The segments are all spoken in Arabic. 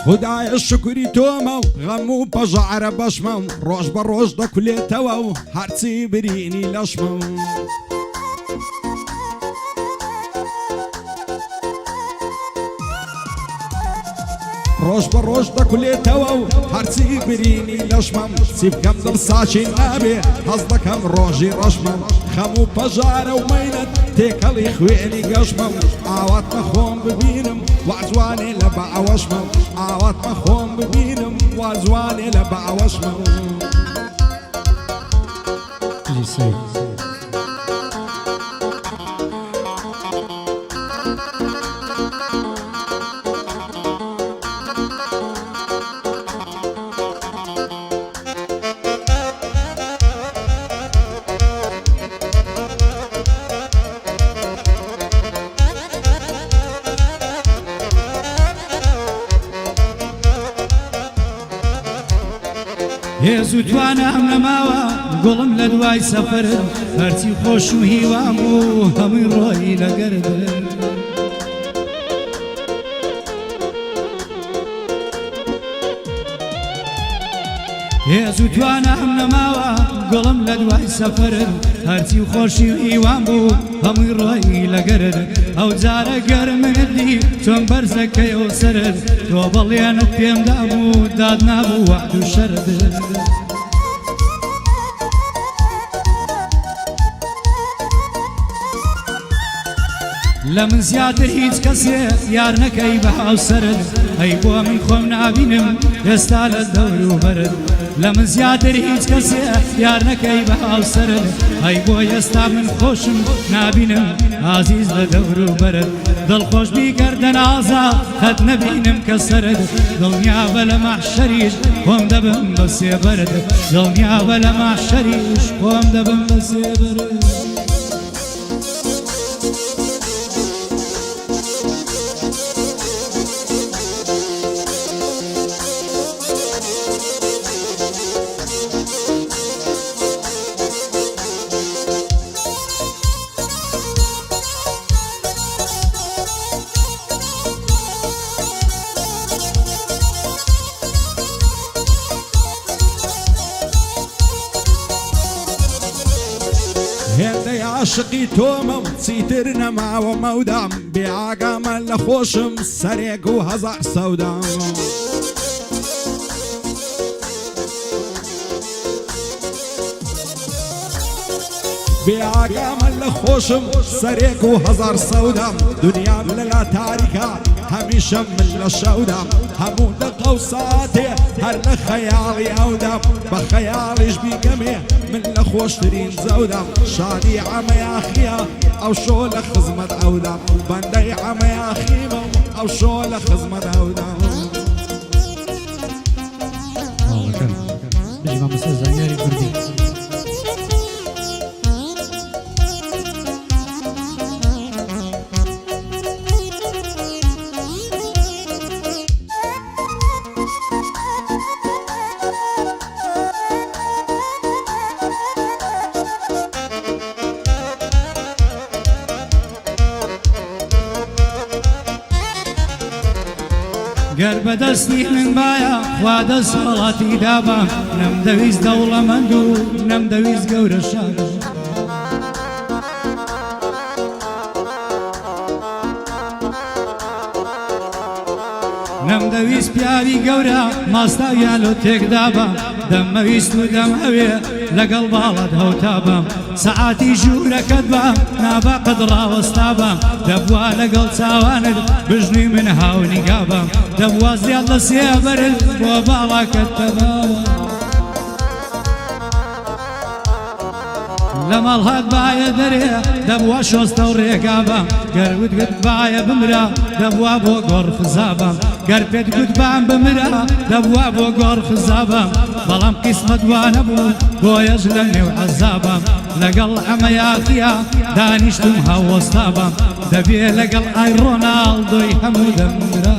خدای شکری تومو غمو بجعر بشمو روش بروش دا کلی تو هرچی برینی لشمو روش بروش دا کلی تو هرچی برینی لشمم سیب کم در ساچی نبی هزده کم روشی رشمم خمو بجعر و مینت تکلی خوینی گشمم آوات مخوم ببینم وعزواني لبع وشمو عوات مخوم ببينم وعزواني لبع وشمو هێز و توانم نەماوە گوڵم لە دوای سەفەر هەرچی خۆش و هیوام و هەمووی ڕۆی لەگەردن هێز و توانم نەماوە گوڵم لە دوای سەفەر هەرچی خۆشی و هیوام بوو هەمووی ڕۆی لەگەردن ئەو جارە گەرمت دی چۆن بەرزەکەیەوە سەرت تۆ بەڵێنت پێم دام و داد نابوو وعد و شەردن لە من زیاتر هیچ کەسێ یار نەکەی بە هاوسەرت ئەی بۆ من خۆم نابینم ئێستا لە دەور و بەرت لە من زیاتر هیچ کەسێ یار نەکەی بە هاوسەرت ئەی بۆ ئێستا من خۆشم نابینم ئازیز لە دەور و بەرت دڵخۆش بیکەردە نازا خەت نەبینم کە سەرت دڵنیابە لە مەحشەریش خۆم دەبم بە سێبەرت دڵنیابە لە مەحشەریش خۆم دەبم بە سێبەرت هێندەی عاشقی تۆمە و چیتر نەماوە مەودام بێئاگامە لە خۆشم سەرێک و هەزار سەودام بێئاگامە لە خۆشم سەرێک و هەزار سەودام دنیام لەلا تاریکە هەمیشە من لە شەودام هەموو دقە و ساتێ هەر لە خەیاڵی ئەودام بە خەیاڵیش بیگەمێ من لە خۆشترین زەودام شادی عەمەیاخیە ئەو شۆ لە خزمەت ئەودام بەندەی عەمەیاخیمە ئەو شۆ لە خزمەت ئەودام بژی مامۆستا زانیاری کوردی گەر بەدەستی من باە خوا دەست هەڵاتی دابم نەمدەویست دەوڵەمەند و نەمدەویست گەورە شادە نەمدەویست پیاوی گەورە ماستاویان لۆ تێکدابم دەمەویست و دەمەوێ لەگەڵ باڵت هەوتابم سەعاتی ژوورەکەت بام نابا قەدڕاوەستا بام دەبوا لەگەڵ چاوانت بژنووی من هاونیگابم دەبوا زیاد لە سێبەرت بۆ باڵاکەت تەبابم لە مەڵهات باە دەرێ دەبوا شۆستە و ڕێگابم گەروتگوت باە بمرا دەبوا بۆ گۆڕ خزابم گەر پێت گوت بام بمرا دەبوا بۆ گۆڕ خزابم بەڵام قیسمەت وانە بوو بۆیەش لە نێو عەزابم لەگەڵ ئەمەیاخیا دانیشتم هاوەستابم دەبێ لەگەڵ ئای ڕۆناڵدۆی هەموو دەمرا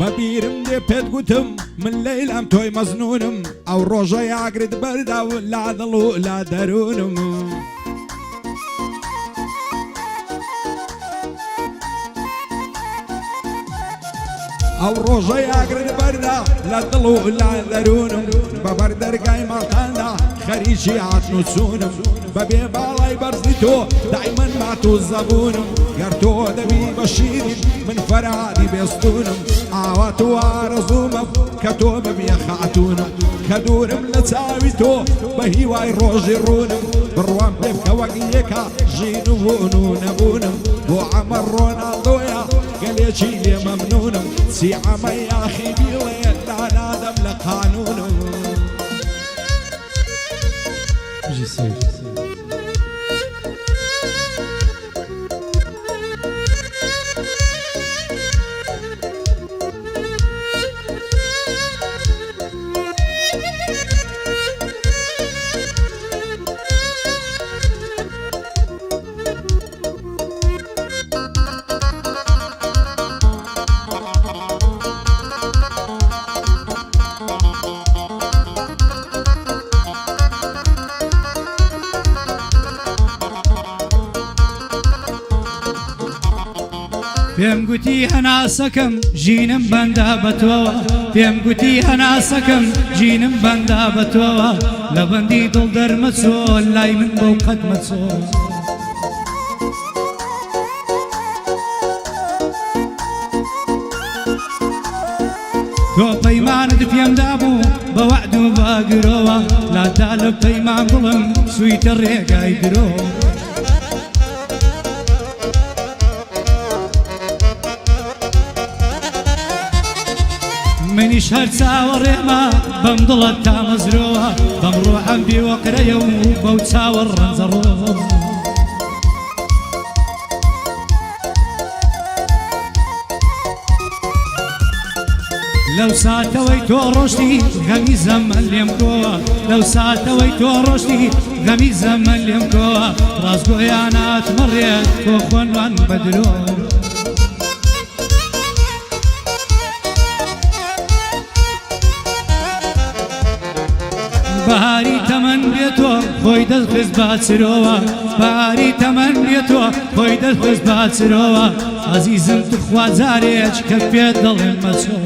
بەبیرم لێ پێت گوتم من لەیلام تۆی مەزنونم ئەو ڕۆژە یاگرت بەردا و لا دڵ و لا دەروونم ئەو ڕۆژە یاگرت بەردا لە دڵ و لا دەروونم بەبەر دەرگای ماڵتاندا خەریکی هاتن و چوونم بەبێ باڵای بەرزی تۆ دایمەن مات و زەبوونم گەر تۆ دەبی بە شیرین من فەرهادی بێستونم ئاوا تۆ ئارەزوومە کە تۆ ببیە خاتونم کە دوورم لە چاوی تۆ بە هیوای ڕۆژی ڕوونم بڕوام پێ بکە وەک یەکە ژین و بوون و نەبوونم بۆ عەمە ڕۆناڵدۆیە گەلێکی لێ مەمنونم چی عەمە یاخی بیڵێ دانادەم لە قانونم پێم گوتی هەناسەکەم ژینم بەندا بە تۆوە پێم گوتی هەناسەکەم ژینم بەندا بە تۆوە لە بەندی دڵ دەرمەچۆ لای من بەو قەت مەچۆ تۆ پەیمانت پێمدا بوو بە وەعد و بە گرۆوە لاتا لە پەیمان بڵم سوویتە ڕێگای درۆ منیش هەر چاوەڕێمە بەم دڵت تا مەزرۆوە بەم ڕۆحەم بێوەقرەیە و بەو چاوە ڕەنجەڕۆ لەو ساتەوەی تۆ ڕۆشتی غەمی زەمن لێم کۆوە لەو ساتەوەی تۆ ڕۆشتی غەمی زەمن لێم کۆوە ڕاستگۆیانات مەڕێت تۆ خۆنوان بەدرۆ بەهاری تەمەن بێتۆ خۆی دەستخست با چرۆوە بەهاری تەمەن بێتۆ خۆی دەستخست با چرۆوە عەزیزم توخوا جارێک کە پێت دەڵێم مەچۆ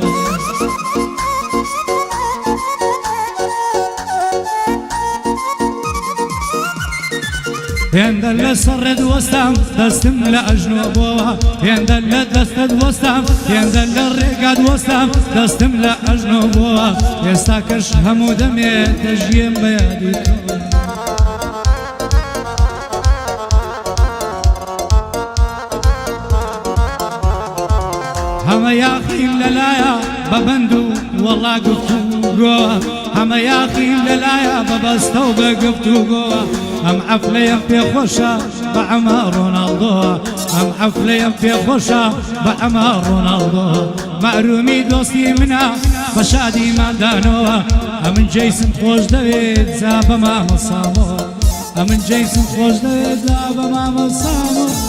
هێندە لە سەڕێت وەستام دەستم لە ئەژنۆ بۆوە هێندە لە دەستت وەستام هێندە لە ڕێگات وەستام دەستم لە ئەژنۆ بۆوە ئێستا کەش هەموو دەمێت دەژیم بە یادی تۆ هەمە یاخیم لەلایە بە بەند و وەڵا گفتوگۆوە هەمە یاخیم لەلایە بە بەستە و بە گفتوگۆوە ئەم عەفلەیەم پێخۆشە بە عەمە ڕۆناڵدۆوە ئەم عەفلەیەم پێخۆشە بە عەمە ڕۆناڵدۆوە مەعرومی دۆستی منە بە شادی مادانەوە ئەمن جەیسم خۆش دەوێت جا بە مامەسامەوە ئەمن جەیسم خۆش دەوێت جا بە مامەسامەوە